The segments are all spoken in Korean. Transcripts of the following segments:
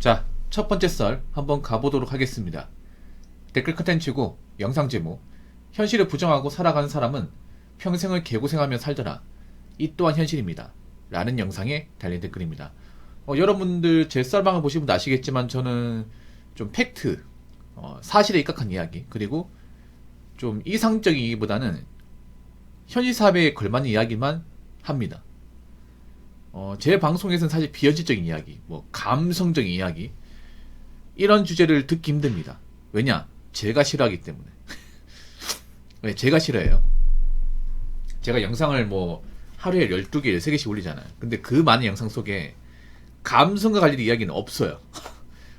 자, 첫 번째 썰 한번 가보도록 하겠습니다. 댓글 컨텐츠고 영상 제목: 현실을 부정하고 살아가는 사람은 평생을 개고생하며 살더라. 이 또한 현실입니다. 라는 영상에 달린 댓글입니다. 여러분들 제 썰방을 보시면 아시겠지만 저는 좀 팩트, 사실에 입각한 이야기, 그리고 좀 이상적이기보다는 현실 사회에 걸맞는 이야기만 합니다. 제 방송에서는 사실 비현실적인 이야기, 감성적인 이야기, 이런 주제를 듣기 힘듭니다. 왜냐? 제가 싫어하기 때문에. 왜 제가 싫어해요? 제가 영상을 하루에 12개, 13개씩 올리잖아요. 근데 그 많은 영상 속에 감성과 관련된 이야기는 없어요.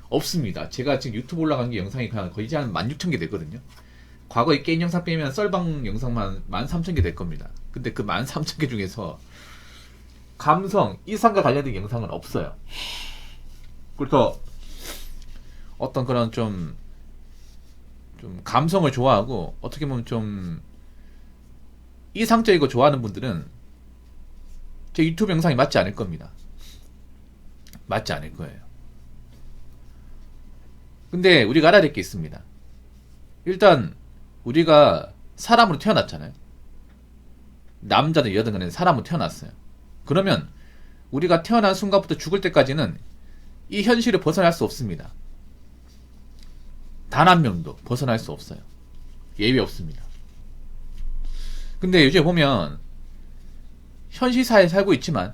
없습니다. 제가 지금 유튜브 올라간 게 영상이 거의 한 16,000개 됐거든요. 과거에 게임 영상 빼면 썰방 영상만 13,000개 될 겁니다. 근데 그 13,000개 중에서 감성, 이상과 관련된 영상은 없어요. 그래서 어떤 그런 좀 감성을 좋아하고 어떻게 보면 좀 이상적이고 좋아하는 분들은 제 유튜브 영상이 맞지 않을 겁니다. 맞지 않을 거예요. 근데 우리가 알아야 될 게 있습니다. 일단 우리가 사람으로 태어났잖아요. 남자든 여자든 간에 사람으로 태어났어요. 그러면 우리가 태어난 순간부터 죽을 때까지는 이 현실을 벗어날 수 없습니다. 단 한 명도 벗어날 수 없어요. 예외 없습니다. 근데 요즘 보면 현실사회에 살고 있지만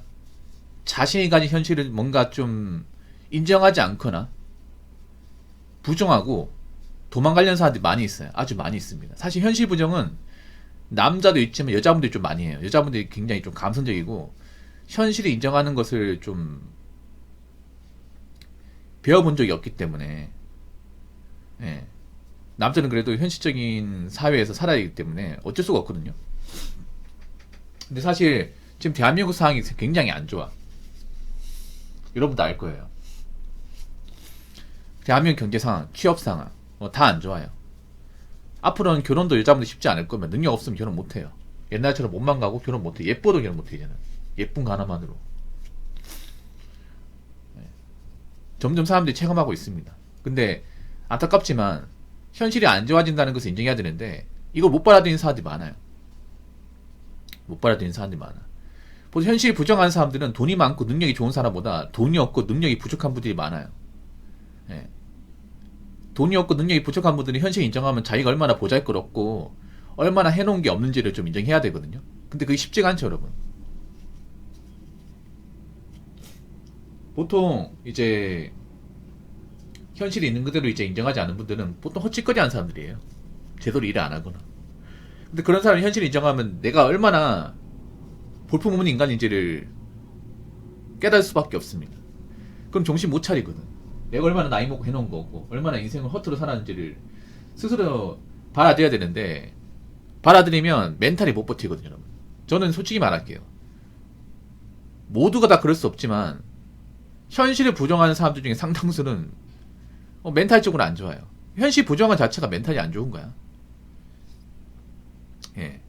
자신이 가진 현실을 뭔가 좀 인정하지 않거나 부정하고 도망가려는 사람들이 많이 있어요. 아주 많이 있습니다. 사실 현실 부정은 남자도 있지만 여자분들이 좀 많이 해요. 여자분들이 굉장히 좀 감성적이고 현실을 인정하는 것을 좀 배워본 적이 없기 때문에, 예. 남자는 그래도 현실적인 사회에서 살아야 하기 때문에 어쩔 수가 없거든요. 근데 사실 지금 대한민국 상황이 굉장히 안 좋아. 여러분도 알 거예요. 대한민국 경제 상황, 취업 상황 다 안 좋아요. 앞으로는 결혼도 여자분들 쉽지 않을 거면 능력 없으면 결혼 못 해요. 옛날처럼 몸만 가고 결혼 못 해. 예뻐도 결혼 못 해. 이제는 예쁜 거 하나만으로. 네. 점점 사람들이 체감하고 있습니다. 근데 안타깝지만 현실이 안 좋아진다는 것을 인정해야 되는데 이걸 못 받아들이는 사람들이 많아요. 못 받아들이는 사람들이 많아. 보통 현실 부정하는 사람들은 돈이 많고 능력이 좋은 사람보다 돈이 없고 능력이 부족한 분들이 많아요. 예. 돈이 없고 능력이 부족한 분들이 현실 인정하면 자기가 얼마나 보잘것없고 얼마나 해놓은 게 없는지를 좀 인정해야 되거든요. 근데 그게 쉽지가 않죠, 여러분. 보통 이제 현실이 있는 그대로 이제 인정하지 않는 분들은 보통 헛짓거리 하는 사람들이에요. 제대로 일을 안 하거나. 근데 그런 사람이 현실을 인정하면 내가 얼마나 볼품없는 인간인지를 깨달을 수밖에 없습니다. 그럼 정신 못 차리거든. 내가 얼마나 나이 먹고 해놓은 거고 얼마나 인생을 허투루 살았는지를 스스로 받아들여야 되는데 받아들이면 멘탈이 못 버티거든요, 여러분. 저는 솔직히 말할게요. 모두가 다 그럴 수 없지만 현실을 부정하는 사람들 중에 상당수는 멘탈적으로 안 좋아요. 현실 부정한 자체가 멘탈이 안 좋은 거야. 예.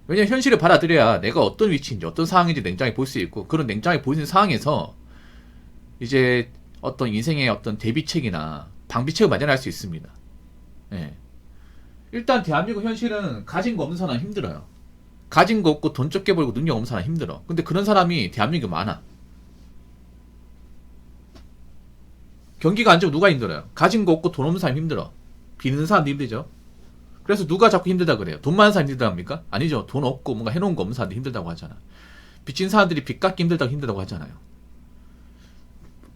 왜냐면 현실을 받아들여야 내가 어떤 위치인지 어떤 상황인지 냉정하게 볼 수 있고 그런 냉정하게 보이는 상황에서 이제 어떤 인생의 어떤 대비책이나 방비책을 마련할 수 있습니다. 예. 일단 대한민국 현실은 가진 거 없는 사람 힘들어요. 가진 거 없고 돈 적게 벌고 능력 없는 사람 힘들어. 근데 그런 사람이 대한민국에 많아. 경기가 안 좋고 누가 힘들어요? 가진 거 없고 돈 없는 사람 힘들어. 비는 사람도 힘들죠. 그래서 누가 자꾸 힘들다 그래요? 돈 많은 사람 힘들다 합니까? 아니죠. 돈 없고 뭔가 해놓은 거 없는 사람들 힘들다고 하잖아. 빚진 사람들이 빚 갚기 힘들다고 하잖아요.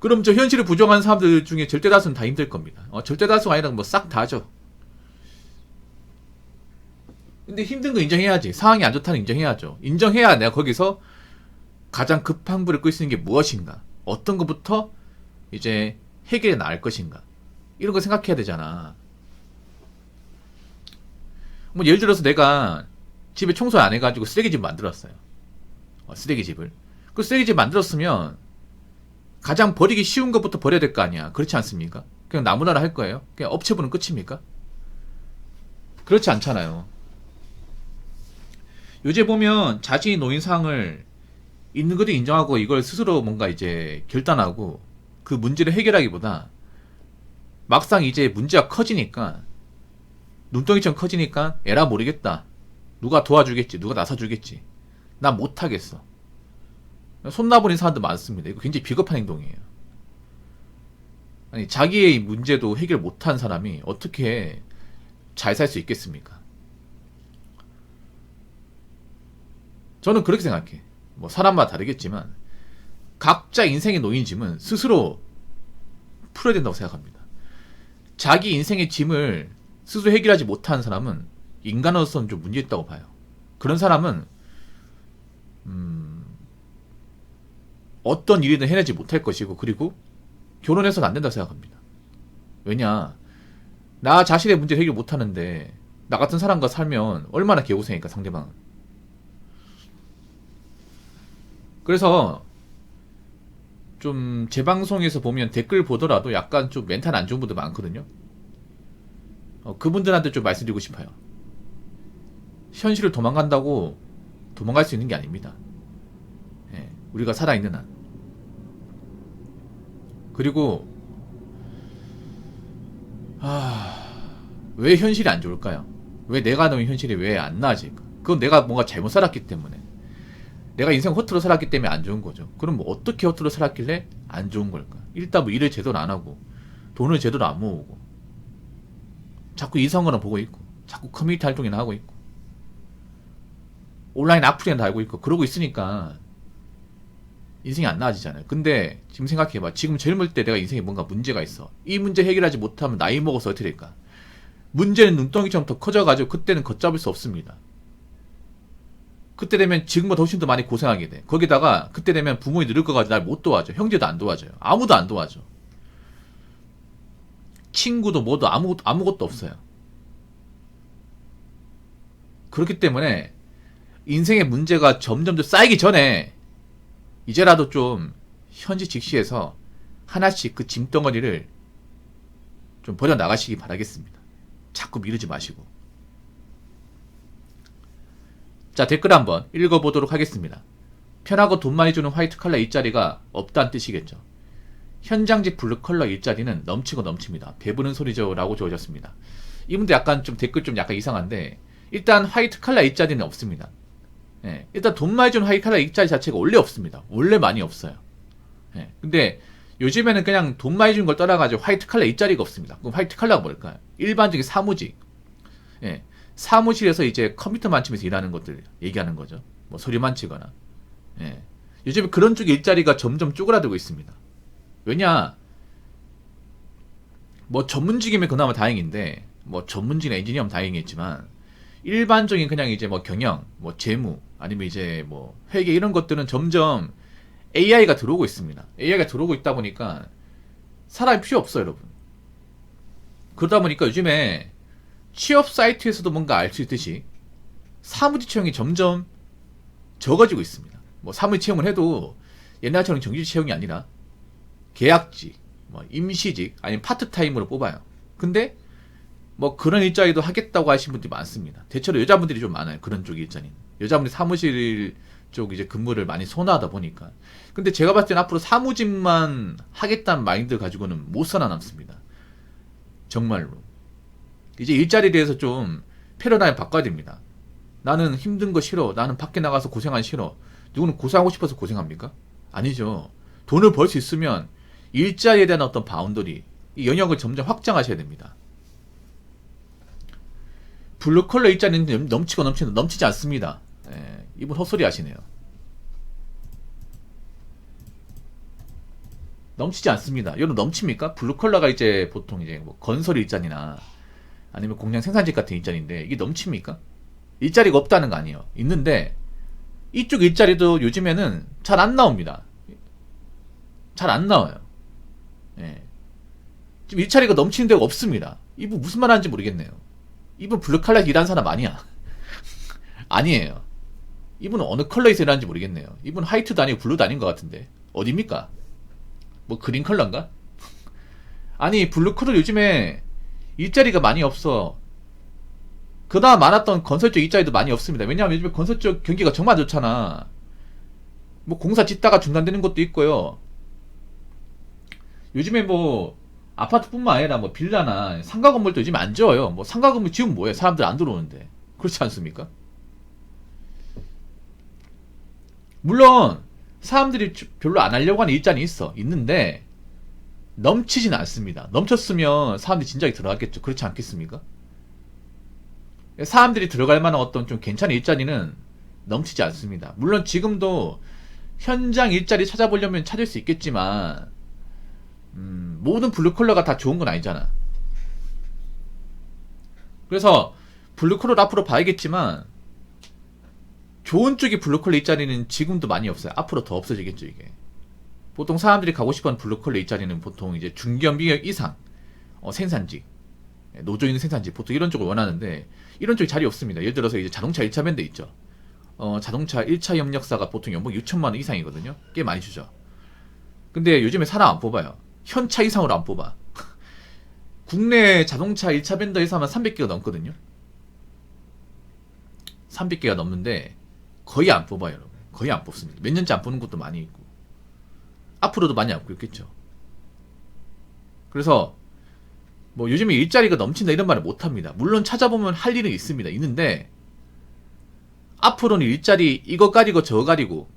그럼 저 현실을 부정하는 사람들 중에 절대 다수는 다 힘들 겁니다. 절대 다수가 아니라 싹 다죠. 근데 힘든 거 인정해야지. 상황이 안 좋다는 인정해야죠. 인정해야 내가 거기서 가장 급한 불을 끌 수 있는 게 무엇인가? 어떤 것부터 이제 해결해 나갈 것인가? 이런 거 생각해야 되잖아. 예를 들어서 내가 집에 청소 안 해가지고 쓰레기집 만들었어요. 쓰레기집을. 그 쓰레기집 만들었으면 가장 버리기 쉬운 것부터 버려야 될 거 아니야. 그렇지 않습니까? 그냥 나무나라 할 거예요? 그냥 업체부는 끝입니까? 그렇지 않잖아요. 요새 보면 자신이 놓인 상황을 있는 그대로 인정하고 이걸 스스로 뭔가 이제 결단하고 그 문제를 해결하기보다 막상 이제 문제가 커지니까, 눈덩이처럼 커지니까 에라 모르겠다, 누가 도와주겠지, 누가 나서주겠지, 난 못하겠어, 손 놔버린 사람도 많습니다. 이거 굉장히 비겁한 행동이에요. 아니, 자기의 문제도 해결 못한 사람이 어떻게 잘 살 수 있겠습니까? 저는 그렇게 생각해. 뭐 사람마다 다르겠지만 각자 인생의 노인짐은 스스로 풀어야 된다고 생각합니다. 자기 인생의 짐을 스스로 해결하지 못한 사람은 인간으로서는 좀 문제 있다고 봐요. 그런 사람은 어떤 일이든 해내지 못할 것이고, 그리고 결혼해서는 안 된다고 생각합니다. 왜냐, 나 자신의 문제를 해결 못하는데 나 같은 사람과 살면 얼마나 개고생일까, 상대방은. 그래서 좀 제 방송에서 보면 댓글 보더라도 약간 좀 멘탈 안 좋은 분들 많거든요. 그분들한테 좀 말씀드리고 싶어요. 현실을 도망간다고 도망갈 수 있는 게 아닙니다. 예, 우리가 살아있는 한. 그리고 왜 현실이 안 좋을까요? 왜 내가 놓은 현실이 왜 안 나아질까? 그건 내가 뭔가 잘못 살았기 때문에, 내가 인생 허투루 살았기 때문에 안 좋은 거죠. 그럼 뭐 어떻게 허투루 살았길래 안 좋은 걸까? 일단 뭐 일을 제대로 안 하고, 돈을 제대로 안 모으고, 자꾸 이성으로 보고 있고, 자꾸 커뮤니티 활동이나 하고 있고, 온라인 악플이나 달고 있고, 그러고 있으니까 인생이 안 나아지잖아요. 근데 지금 생각해봐. 지금 젊을 때 내가 인생에 뭔가 문제가 있어. 이 문제 해결하지 못하면 나이 먹어서 어떻게 될까? 문제는 눈덩이처럼 더 커져가지고 그때는 걷잡을 수 없습니다. 그때 되면 지금보다 훨씬 더 많이 고생하게 돼. 거기다가 그때 되면 부모님 늙을 거 가지고 날 못 도와줘. 형제도 안 도와줘요. 아무도 안 도와줘. 친구도 뭐도 아무것도 없어요. 그렇기 때문에 인생의 문제가 점점 더 쌓이기 전에 이제라도 좀 현지 직시해서 하나씩 그 짐덩어리를 좀 버려나가시기 바라겠습니다. 자꾸 미루지 마시고. 자, 댓글 한번 읽어보도록 하겠습니다. 편하고 돈 많이 주는 화이트 칼라 일자리가 없다는 뜻이겠죠. 현장직 블루 컬러 일자리는 넘치고 넘칩니다. 배부른 소리죠 라고 주어졌습니다. 이분도 약간 좀 댓글 좀 약간 이상한데, 일단 화이트 칼라 일자리는 없습니다. 예, 일단 돈 많이 주는 화이트 칼라 일자리 자체가 원래 없습니다. 원래 많이 없어요. 예, 근데 요즘에는 그냥 돈 많이 주는 걸 떠나가지고 화이트 칼라 일자리가 없습니다. 그럼 화이트 칼라가 뭘까요? 일반적인 사무직. 예, 사무실에서 이제 컴퓨터만 치면서 일하는 것들 얘기하는 거죠. 뭐 서류만 치거나. 예. 요즘에 그런 쪽의 일자리가 점점 쪼그라들고 있습니다. 왜냐, 뭐 전문직이면 그나마 다행인데, 뭐 전문직이나 엔지니어면 다행이겠지만, 일반적인 그냥 이제 뭐 경영, 뭐 재무, 아니면 이제 뭐 회계 이런 것들은 점점 AI가 들어오고 있습니다. AI가 들어오고 있다 보니까 사람이 필요 없어요, 여러분. 그러다 보니까 요즘에 취업 사이트에서도 뭔가 알 수 있듯이 사무직 채용이 점점 적어지고 있습니다. 뭐 사무직 채용을 해도 옛날처럼 정규직 채용이 아니라 계약직, 뭐 임시직, 아니면 파트타임으로 뽑아요. 근데 뭐 그런 일자리도 하겠다고 하신 분들이 많습니다. 대체로 여자분들이 좀 많아요. 그런 쪽 일자리는. 여자분들이 사무실 쪽 이제 근무를 많이 선호하다 보니까. 근데 제가 봤을 때는 앞으로 사무직만 하겠다는 마인드 가지고는 못 살아남습니다. 정말로. 이제 일자리에 대해서 좀 패러다임 바꿔야 됩니다. 나는 힘든 거 싫어. 나는 밖에 나가서 고생하기 싫어. 누구는 고생하고 싶어서 고생합니까? 아니죠. 돈을 벌 수 있으면 일자리에 대한 어떤 바운더리, 이 영역을 점점 확장하셔야 됩니다. 블루컬러 일자리는 넘치지 않습니다. 예, 이분 헛소리 하시네요. 넘치지 않습니다. 여러분 넘칩니까? 블루컬러가 이제 보통 이제 뭐 건설 일자리나 아니면 공장 생산직 같은 일자리인데 이게 넘칩니까? 일자리가 없다는 거 아니에요. 있는데 이쪽 일자리도 요즘에는 잘 안 나옵니다. 잘 안 나와요. 예. 지금 일자리가 넘치는 데가 없습니다. 이분 무슨 말 하는지 모르겠네요. 이분 블루칼라 일하는 사람 아니야. 아니에요. 이분은 어느 컬러에서 일하는지 모르겠네요. 이분 화이트도 아니고 블루도 아닌 것 같은데 어딥니까? 뭐 그린 컬러인가? 아니 블루컬러 요즘에 일자리가 많이 없어. 그나마 많았던 건설 쪽 일자리도 많이 없습니다. 왜냐하면 요즘에 건설 쪽 경기가 정말 좋잖아. 뭐 공사 짓다가 중단되는 것도 있고요. 요즘에 뭐 아파트뿐만 아니라 뭐 빌라나 상가 건물도 요즘 안 지어요. 뭐 상가 건물 지으면 뭐해? 사람들 안 들어오는데. 그렇지 않습니까? 물론 사람들이 별로 안 하려고 하는 일자리 있는데 넘치진 않습니다. 넘쳤으면 사람들이 진작에 들어갔겠죠. 그렇지 않겠습니까? 사람들이 들어갈 만한 어떤 좀 괜찮은 일자리는 넘치지 않습니다. 물론 지금도 현장 일자리 찾아보려면 찾을 수 있겠지만 모든 블루컬러가 다 좋은 건 아니잖아. 그래서 블루컬러를 앞으로 봐야겠지만 좋은 쪽의 블루컬러 일자리는 지금도 많이 없어요. 앞으로 더 없어지겠죠 이게. 보통 사람들이 가고 싶어하는 블루컬러 일자리는 보통 이제 중견비역 이상 생산직, 노조 있는 생산직, 보통 이런 쪽을 원하는데 이런 쪽이 자리 없습니다. 예를 들어서 이제 자동차 1차 밴드 있죠. 자동차 1차 협력사가 보통 연봉 6천만 원 이상이거든요. 꽤 많이 주죠. 근데 요즘에 사람 안 뽑아요. 현차 이상으로 안 뽑아. 국내 자동차 1차 밴더 회사만 300개가 넘거든요. 300개가 넘는데 거의 안 뽑아요, 여러분. 거의 안 뽑습니다. 몇 년째 안 뽑는 것도 많이 있고 앞으로도 많이 안 뽑겠죠. 그래서 뭐 요즘에 일자리가 넘친다 이런 말을 못 합니다. 물론 찾아보면 할 일은 있습니다. 있는데 앞으로는 일자리 이거 가리고 저거 가리고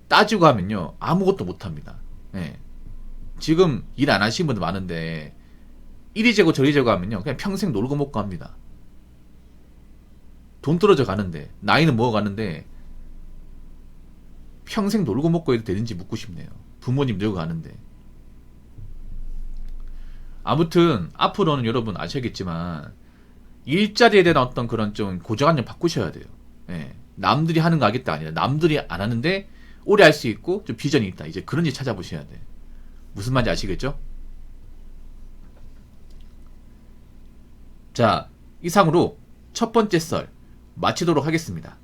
따지고 하면요 아무것도 못 합니다. 예. 지금 일 안 하시는 분들 많은데 이리 재고 저리 재고 하면요 그냥 평생 놀고 먹고 합니다. 돈 떨어져 가는데 나이는 먹어가는데 평생 놀고 먹고 해도 되는지 묻고 싶네요. 부모님 늙어가는데. 아무튼 앞으로는 여러분 아셔야겠지만 일자리에 대한 어떤 그런 좀 고정관념 바꾸셔야 돼요. 예. 남들이 하는 거 하겠다 아니라 남들이 안 하는데 오래 할 수 있고 좀 비전이 있다. 이제 그런 일 찾아보셔야 돼. 무슨 말인지 아시겠죠? 자, 이상으로 첫 번째 썰 마치도록 하겠습니다.